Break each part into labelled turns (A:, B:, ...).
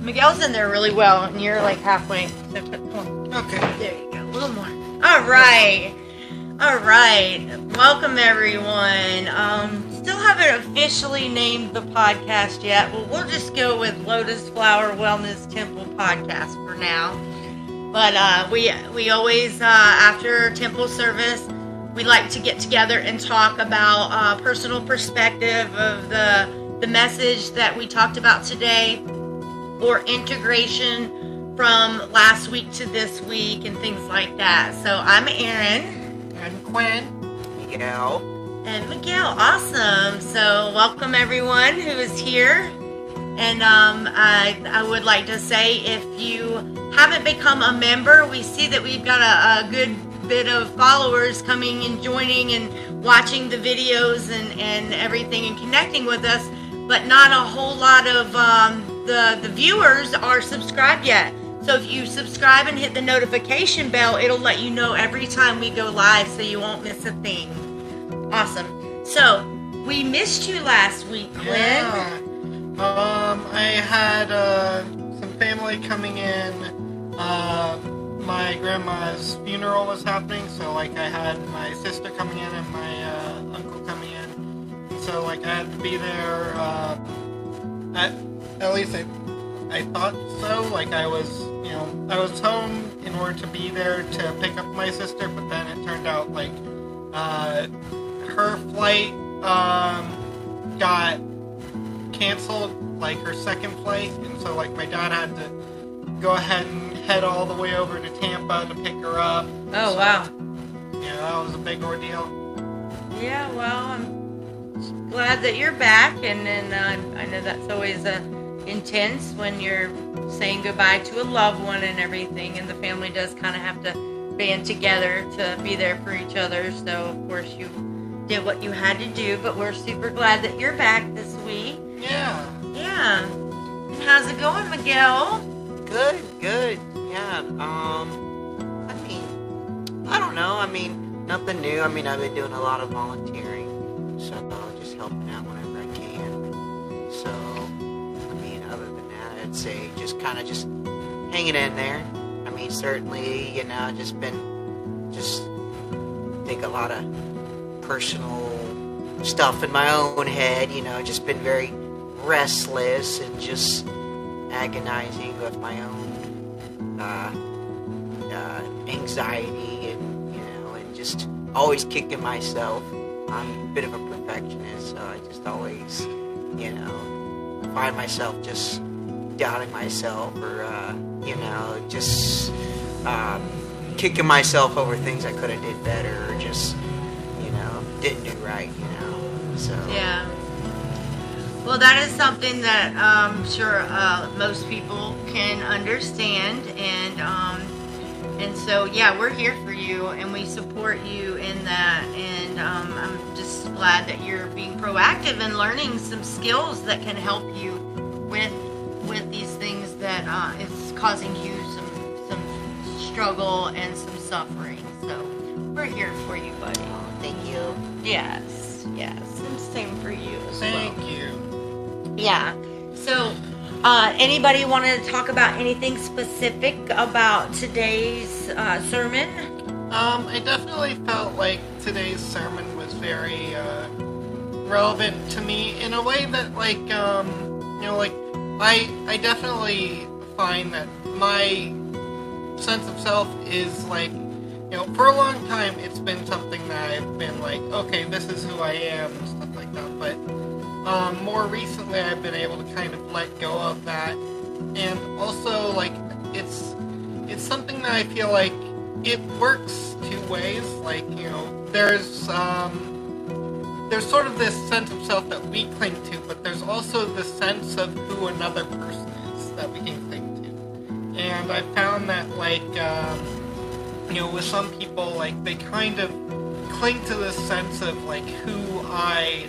A: Miguel's in there really well, and you're like halfway. So come on.
B: Okay.
A: There you go. A little more. All right. Welcome, everyone. Still haven't officially named the podcast yet. Well, we'll just go with Lotusflower Wellness Temple podcast for now. But we always, after temple service, we like to get together and talk about personal perspective of the message that we talked about today, or integration from last week to this week and things like that. So I'm Erin.
B: I'm Quinn.
C: Miguel.
A: And Miguel, awesome. So welcome everyone who is here. And I would like to say, if you haven't become a member, we see that we've got a good bit of followers coming and joining and watching the videos and everything and connecting with us, but not a whole lot of the viewers are subscribed yet. So if you subscribe and hit the notification bell, it'll let you know every time we go live, so you won't miss a thing. Awesome. So we missed you last week, Quinn.
B: Yeah. I had some family coming in. My grandma's funeral was happening, so I had my sister coming in and my uncle coming in. So I had to be there. At least I thought so. I was home in order to be there to pick up my sister, but then it turned out her flight got canceled, her second flight, and so my dad had to go ahead and head all the way over to Tampa to pick her up.
A: Oh, so, wow.
B: Yeah, that was a big ordeal.
A: Yeah, well, I'm glad that you're back, and I know that's always intense when you're saying goodbye to a loved one and everything, and the family does kind of have to band together to be there for each other. So, of course, you did what you had to do, but we're super glad that you're back this week.
B: Yeah.
A: Yeah. And how's it going, Miguel?
C: Good. Yeah. I don't know. Nothing new. I've been doing a lot of volunteering, so just helping out whenever I can. So, other than that, I'd say just hanging in there. Certainly, think a lot of personal stuff in my own head, just been very restless and just agonizing with my own anxiety and just always kicking myself. I'm a bit of a perfectionist, so I just always, find myself just doubting myself or, just kicking myself over things I could have did better or just, didn't do right, so.
A: Yeah. Well, that is something that I'm sure most people can understand, and so yeah, we're here for you, and we support you in that, and I'm just glad that you're being proactive and learning some skills that can help you with these things that is causing you some struggle and some suffering. So we're here for you, buddy.
C: Oh, thank you.
A: Yes, and same for you as
B: Thank
A: well.
B: you.
A: Yeah. So, anybody want to talk about anything specific about today's sermon?
B: I definitely felt like today's sermon was very relevant to me in a way that, I definitely find that my sense of self is for a long time it's been something that I've been okay, this is who I am and stuff like that, but more recently I've been able to kind of let go of that, and also it's something that I feel like it works two ways. There's sort of this sense of self that we cling to, but there's also the sense of who another person is that we can cling to. And I found that with some people, they kind of cling to this sense of who I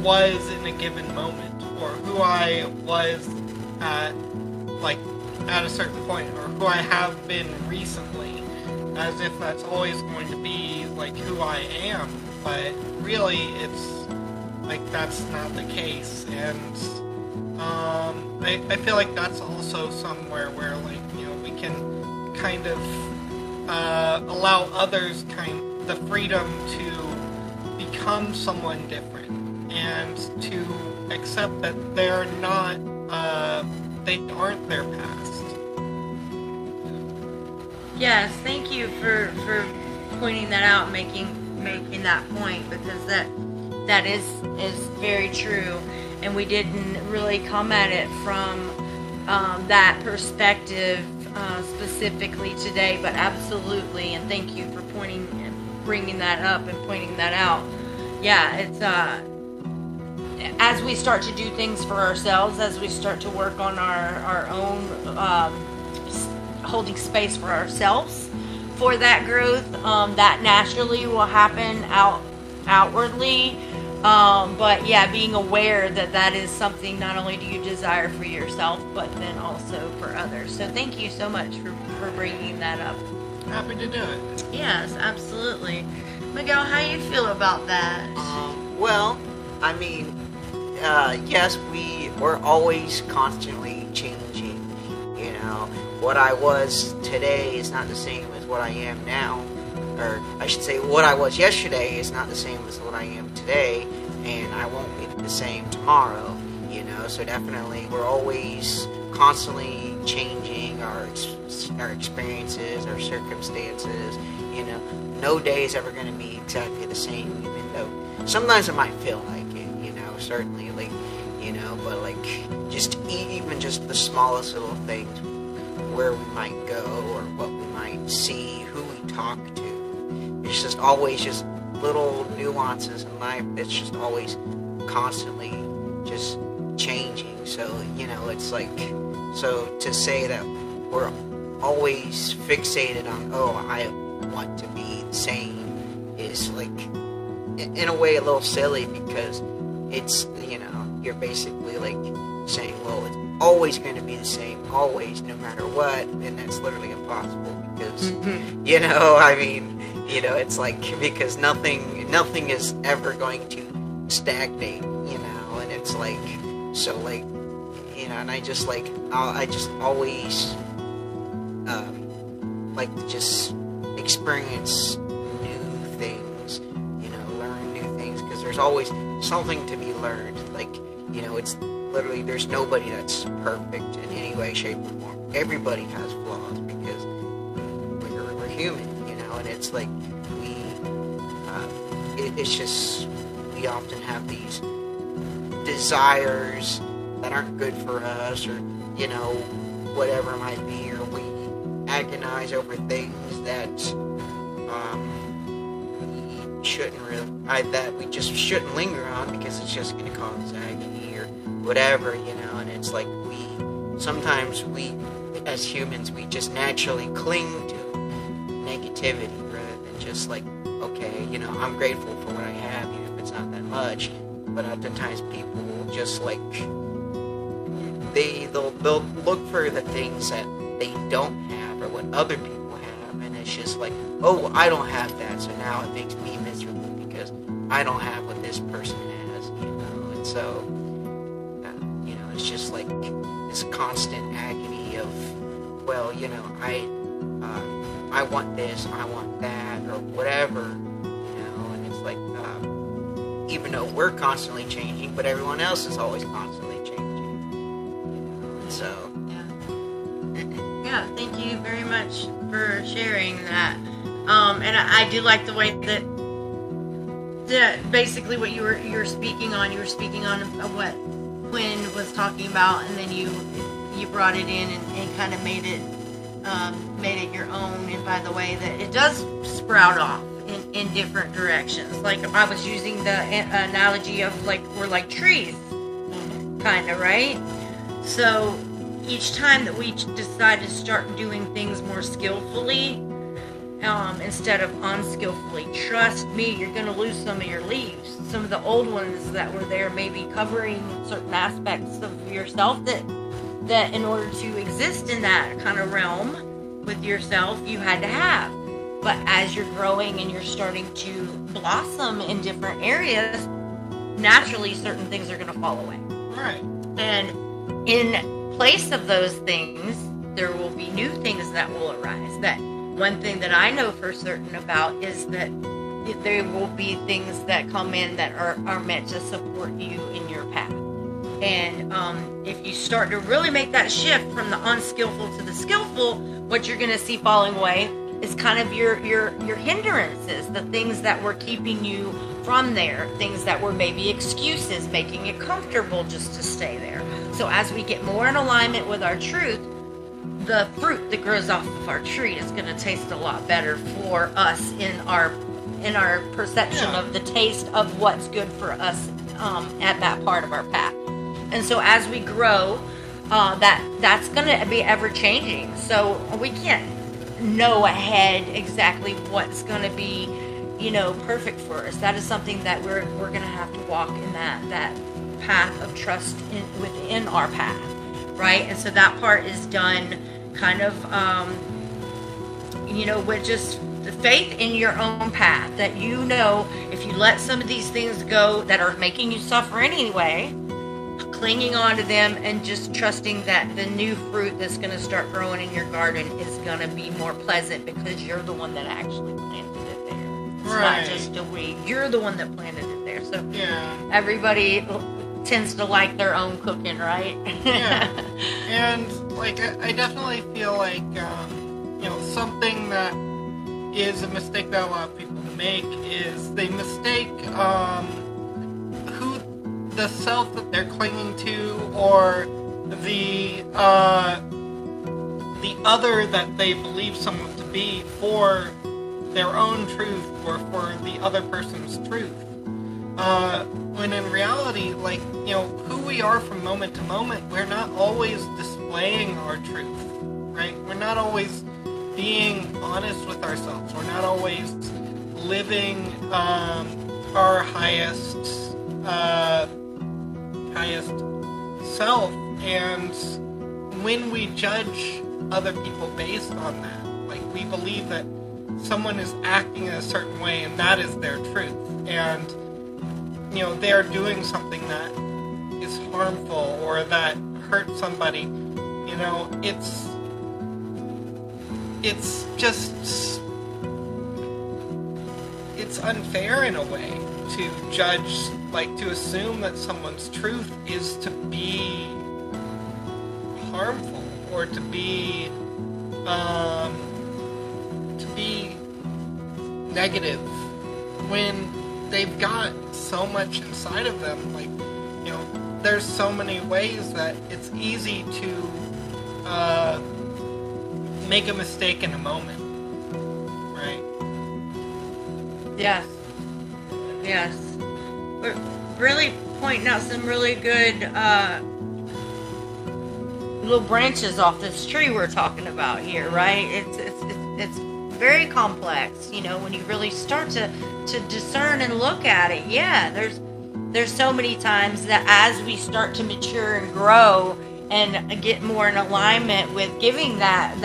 B: was in a given moment, or who I was at a certain point, or who I have been recently, as if that's always going to be who I am. But really, it's that's not the case. And I feel like that's also somewhere where, like, we can kind of allow others the freedom to become someone different and to accept that they're not, they aren't their past.
A: Yes, thank you for pointing that out, making that point, because that is very true, and we didn't really come at it from that perspective specifically today, but absolutely, and thank you for bringing that up and pointing that out. Yeah, it's as we start to do things for ourselves, as we start to work on our own holding space for ourselves for that growth, that naturally will happen outwardly. But yeah, being aware that is something not only do you desire for yourself, but then also for others. So thank you so much for bringing that up.
B: Happy to do it.
A: Yes, absolutely. Miguel, how you feel about that?
C: Well, I mean, yes, we're always constantly changing. What I was today is not the same as what I am now. Or I should say, what I was yesterday is not the same as what I am today, and I won't be the same tomorrow, so definitely we're always constantly changing our experiences, our circumstances, no day is ever going to be exactly the same, even though sometimes it might feel like it, certainly, like, but like, even just the smallest little things, where we might go, or what we might see, who we talk to. It's just always just little nuances in life that's just always constantly just changing. So, it's like, so to say that we're always fixated on, I want to be the same, is like, in a way, a little silly, because it's, you're basically like saying, well, it's always going to be the same, always, no matter what, and that's literally impossible, because, I mean, it's like, because nothing is ever going to stagnate, and it's like, so like, and I just always, like to just experience new things, learn new things, because there's always something to be learned, like, it's literally, there's nobody that's perfect in any way, shape, or form. Everybody has flaws, because we're human, and it's like, it's just, we often have these desires that aren't good for us, or, whatever it might be, or we agonize over things that, we shouldn't really, that we just shouldn't linger on, because it's just going to cause agony, or whatever, and it's like, sometimes we, as humans, we just naturally cling to negativity, rather than just like, okay, I'm grateful for what I have, even if it's not that much, but oftentimes people will just like, they'll look for the things that they don't have, or what other people have, and it's just like, I don't have that, so now it makes me miserable, because I don't have what this person has, and so, it's just like this constant agony of, well, I want this, I want that, or whatever, and it's like, even though we're constantly changing, but everyone else is always constantly changing, and so.
A: Yeah, thank you very much for sharing that. And I do like the way that basically what you were speaking on. You were speaking on what Quinn was talking about, and then you brought it in and kind of made it your own. And by the way, that it does sprout off in different directions. Like, I was using the analogy of, like, we're like trees, kind of, right? So each time that we decide to start doing things more skillfully, instead of unskillfully, trust me, you're going to lose some of your leaves. Some of the old ones that were there, maybe covering certain aspects of yourself that in order to exist in that kind of realm with yourself, you had to have. But as you're growing and you're starting to blossom in different areas, naturally certain things are going to fall away.
B: Right.
A: And in place of those things, there will be new things that will arise. That one thing that I know for certain about is that there will be things that come in that are meant to support you in your path. And if you start to really make that shift from the unskillful to the skillful, what you're going to see falling away is kind of your hindrances, the things that were keeping you from there, things that were maybe excuses, making it comfortable just to stay there. So as we get more in alignment with our truth, the fruit that grows off of our tree is going to taste a lot better for us in our perception of the taste of what's good for us at that part of our path. And so as we grow, that's going to be ever changing. So we can't know ahead exactly what's going to be, perfect for us. That is something that we're going to have to walk in that path of trust within our path, right? And so that part is done kind of, with just the faith in your own path, that if you let some of these things go that are making you suffer anyway, clinging on to them and just trusting that the new fruit that's going to start growing in your garden is going to be more pleasant because you're the one that actually planted it there. It's not just a weed. You're the one that planted it there. So everybody tends to like their own cooking, right?
B: Yeah. And I definitely feel like something that is a mistake that a lot of people make is they mistake who the self that they're clinging to, or the other that they believe someone to be, for their own truth or for the other person's truth. When in reality, who we are from moment to moment, we're not always displaying our truth, right? We're not always being honest with ourselves. We're not always living our highest self. And when we judge other people based on that, we believe that someone is acting in a certain way and that is their truth, and they're doing something that is harmful or that hurts somebody, it's just, it's unfair in a way to judge, to assume that someone's truth is to be harmful or to be negative when they've got so much inside of them. There's so many ways that it's easy to make a mistake in a moment, right?
A: Yes. We're really pointing out some really good little branches off this tree we're talking about here, right? It's very complex, when you really start to discern and look at it. There's so many times that as we start to mature and grow and get more in alignment with giving that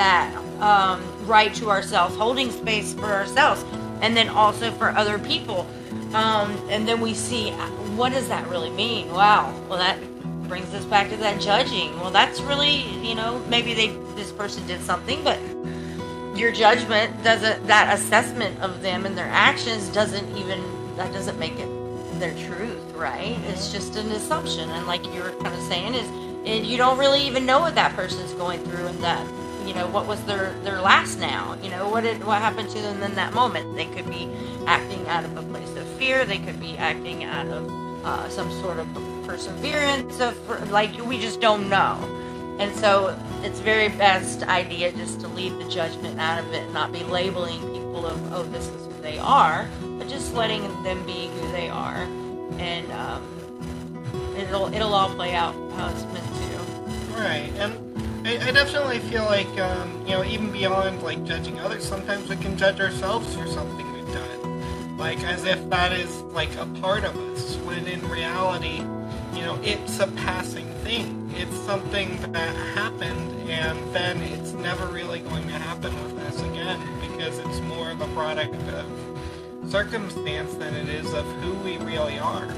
A: right to ourselves, holding space for ourselves, and then also for other people, and then we see, what does that really mean? Wow, well, that brings us back to that judging. Well, that's really, maybe this person did something, but your judgment that assessment of them and their actions doesn't make it their truth, right? It's just an assumption. And like you were kind of saying, is you don't really even know what that person's going through, and that, what was their last now, what happened to them in that moment. They could be acting out of a place of fear. They could be acting out of some sort of perseverance we just don't know. And so it's very best idea just to leave the judgment out of it and not be labeling people of, oh, this is who they are, but just letting them be who they are. And it'll all play out how it's meant to.
B: Right. And I definitely feel like, even beyond judging others, sometimes we can judge ourselves for something we've done. As if that is a part of us, when in reality, it's a passing thing. It's something that happened, and then it's never really going to happen with us again, because it's more of a product of circumstance than it is of who we really are.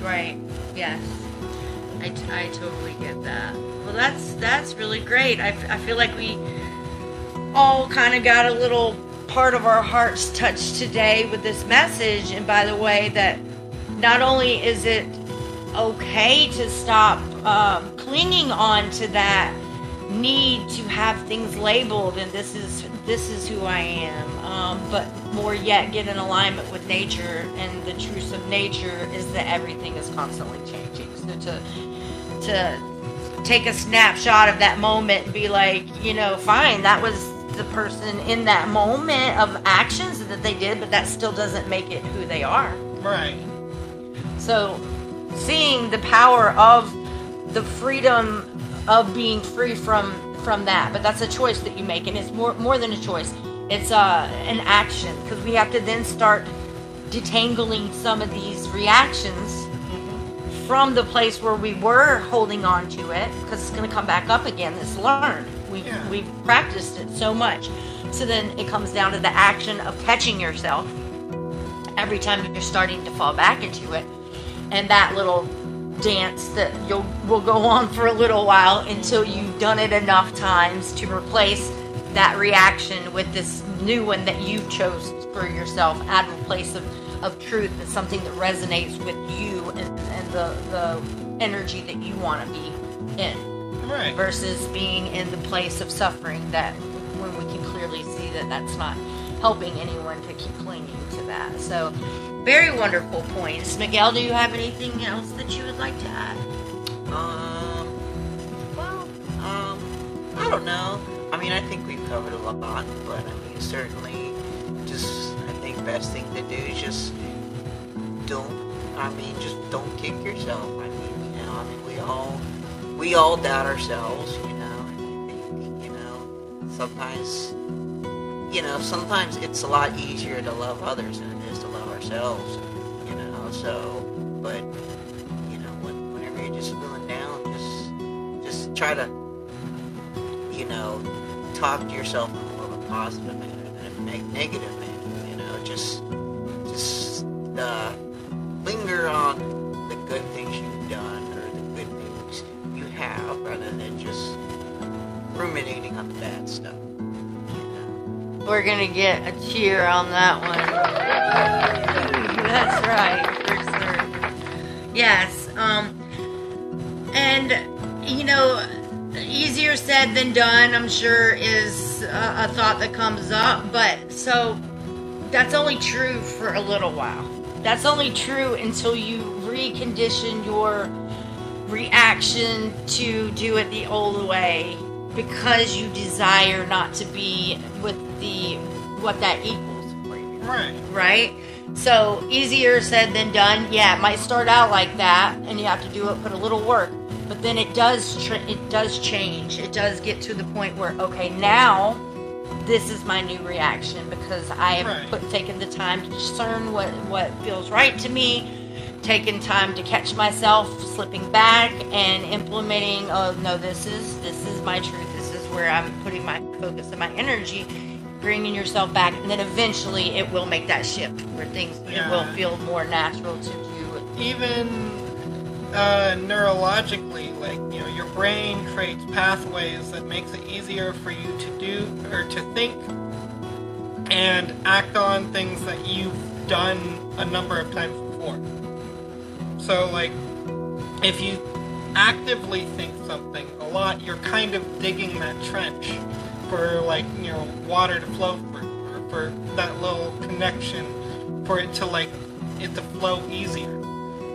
A: Right. Yes. I totally get that. Well, that's really great. I feel like we all kind of got a little part of our hearts touched today with this message. And by the way, that not only is it okay to stop clinging on to that need to have things labeled and this is who I am, but more yet get in alignment with nature, and the truth of nature is that everything is constantly changing. So to take a snapshot of that moment and be like, fine, that was the person in that moment of actions that they did, but that still doesn't make it who they are.
B: Right.
A: So seeing the power of the freedom of being free from that, but that's a choice that you make, and it's more than a choice. It's an action, because we have to then start detangling some of these reactions from the place where we were holding on to it, because it's going to come back up again. It's learned. We've practiced it so much. So then it comes down to the action of catching yourself every time you're starting to fall back into it, and that little dance that will go on for a little while until you've done it enough times to replace that reaction with this new one that you chose for yourself out of a place of truth and something that resonates with you and the energy that you want to be in.
B: Right.
A: Versus being in the place of suffering, that when we can clearly see that that's not helping anyone to keep clinging to that. So very wonderful points. Miguel, do you have anything else that you would like to add?
C: I don't know. I mean, I think we've covered a lot, but I mean, certainly, I think best thing to do is just don't kick yourself. I mean, we all doubt ourselves, and I think, sometimes it's a lot easier to love others than it is to love ourselves, so, but, whenever you're just feeling down, just try to, talk to yourself in more of a positive manner than a negative manner, just linger on the good things you've done or the good things you have, rather than just ruminating on the bad stuff.
A: We're gonna get a cheer on that one. That's right, for sure. Yes, and easier said than done, I'm sure, is a thought that comes up. But so that's only true for a little while. That's only true until you recondition your reaction to do it the old way, because you desire not to be with what that equals for you. Right? So easier said than done. Yeah, it might start out like that, and you have to put a little work. But then it does change. It does get to the point where, okay, now this is my new reaction, because I have taken the time to discern what feels right to me, taking time to catch myself slipping back and implementing, oh no, this is my truth. This is where I'm putting my focus and my energy, bringing yourself back, and then eventually it will make that shift where things will feel more natural to do.
B: Even neurologically, your brain creates pathways that makes it easier for you to do or to think and act on things that you've done a number of times before. So, if you actively think something a lot, you're kind of digging that trench for, water to flow through, or for that little connection, for it to flow easier.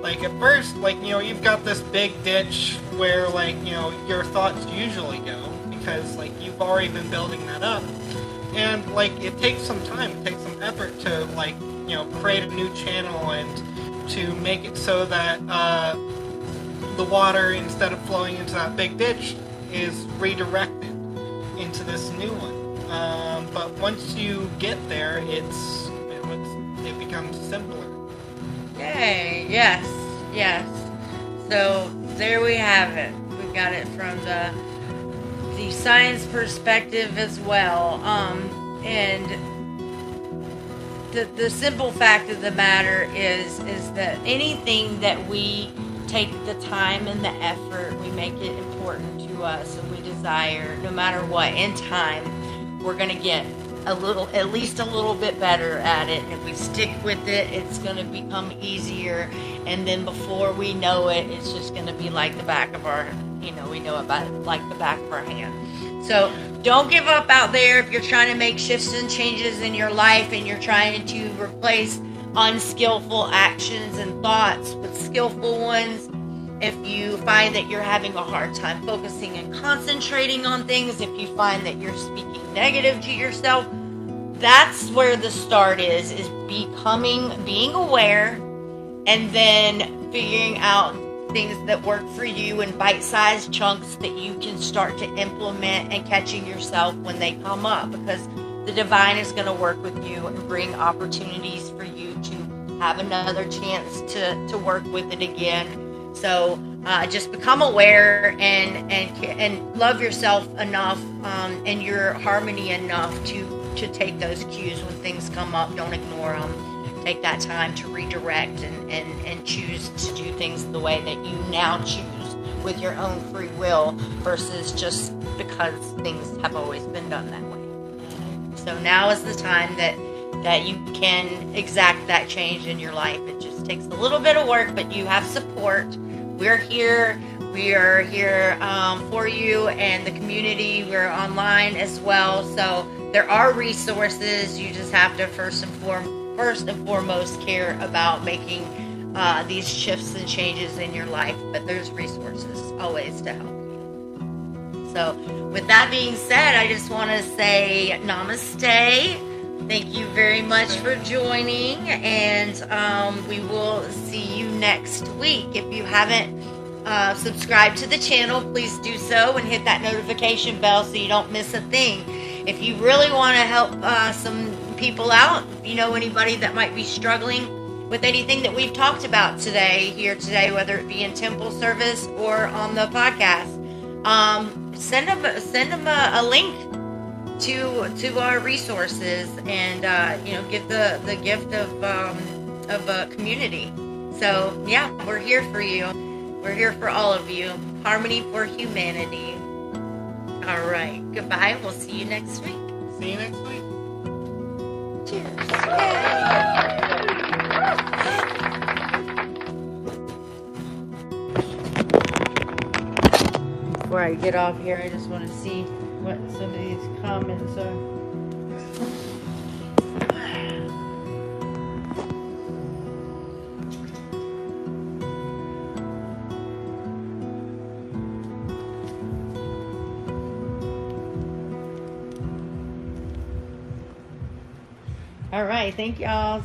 B: At first, you've got this big ditch where, your thoughts usually go, because, you've already been building that up. And, it takes some time, it takes some effort to, create a new channel and to make it so that the water, instead of flowing into that big ditch, is redirected into this new one. But once you get there, it becomes simpler.
A: Yay! Yes. So there we have it. We got it from the science perspective as well. And the simple fact of the matter is that anything that we take the time and the effort. We make it important to us, and we desire, no matter what, in time, we're going to get at least a little bit better at it. And if we stick with it, it's going to become easier. And then before we know it, it's just going to be like the back of our, we know about it like the back of our hand. So don't give up out there if you're trying to make shifts and changes in your life and you're trying to replace unskillful actions and thoughts with skillful ones. If you find that you're having a hard time focusing and concentrating on things, if you find that you're speaking negative to yourself, that's where the start is being aware, and then figuring out things that work for you in bite-sized chunks that you can start to implement, and catching yourself when they come up, because the divine is going to work with you and bring opportunities for you to have another chance to work with it again. So just become aware and love yourself enough and your harmony enough to take those cues when things come up. Don't ignore them. Take that time to redirect and choose to do things the way that you now choose with your own free will versus just because things have always been done that way. So now is the time that you can exact that change in your life. It just takes a little bit of work, but you have support. We're here. We are here for you and the community. We're online as well. So there are resources. You just have to first and foremost care about making these shifts and changes in your life. But there's resources always to help you. So with that being said, I just want to say namaste. Thank you very much for joining, and we will see you next week. If you haven't subscribed to the channel, please do so and hit that notification bell so you don't miss a thing. If you really want to help some people out, if you know anybody that might be struggling with anything that we've talked about here today, whether it be in temple service or on the podcast, send them a link to our resources, and give the gift of a community. So yeah, we're here for you. We're here for all of you. Harmony for humanity. All right. Goodbye. We'll see you next week.
B: See you next week.
A: Cheers. Before I get off here, I just want to see what some of these comments are. All right, thank y'all.